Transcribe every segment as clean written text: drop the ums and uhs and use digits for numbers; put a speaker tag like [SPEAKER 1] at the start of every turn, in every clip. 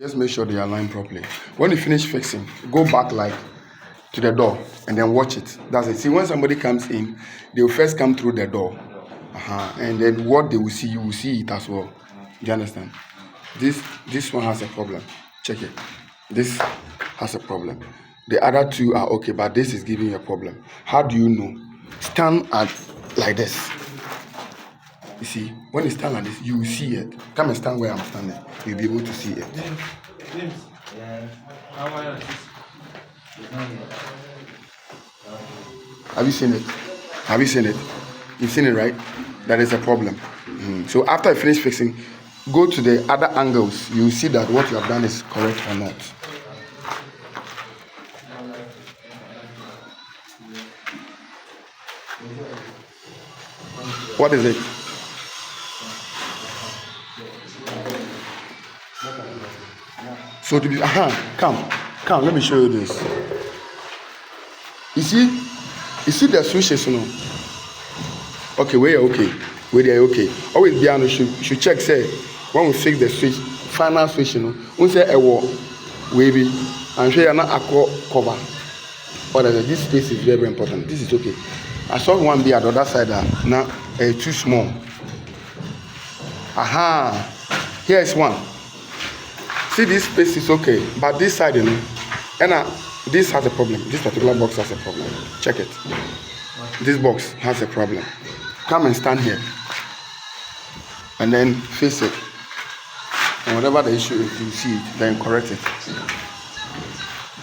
[SPEAKER 1] Just make sure they align properly. When you finish fixing, go back like to the door and then watch it. That's it. See, when somebody comes in, they will first come through the door. And then what they will see, you will see it as well. Do you understand? This one has a problem. Check it. This has a problem. The other two are okay, but this is giving you a problem. How do you know? Stand at like this. You see, when you stand like this, you will see it. Come and stand where I'm standing. You'll be able to see it. Have you seen it? Have you seen it? You've seen it, right? That is a problem. So after I finish fixing, go to the other angles. You will see that what you have done is correct or not. What is it? So to be come, let me show you this. You see the switches, you know. Okay, where okay, where they okay. Always be honest. Should check say when we fix the switch, final switch, you know. We say a wall, wavy, and show you not a cover. But this space is very important. This is okay. I saw one be at the other side. Now too small. Here is one. See, this space is okay, but this side, you know, and this has a problem. This particular box has a problem. Check it. This box has a problem. Come and stand here, and then face it. And whatever the issue is, you see it, then correct it.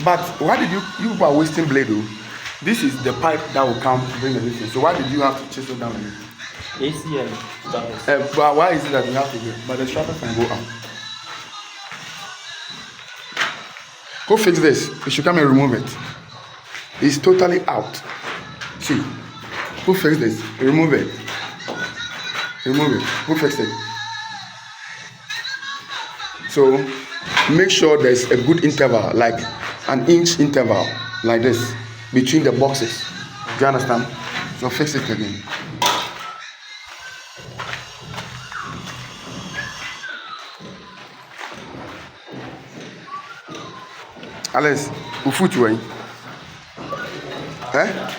[SPEAKER 1] But why did you are wasting blade? Though? This is the pipe that will come to bring the distance. So why did you have to chisel down it?
[SPEAKER 2] ACL.
[SPEAKER 1] But why is it that you have to do it? But the strapper can go out. Go fix this. You should come and remove it. It's totally out. See. Who fixed this? Remove it. Remove it. Who fixed it? So make sure there's a good interval, like an inch interval, like this, between the boxes. Do you understand? So fix it again. Alice, who foot you? Eh?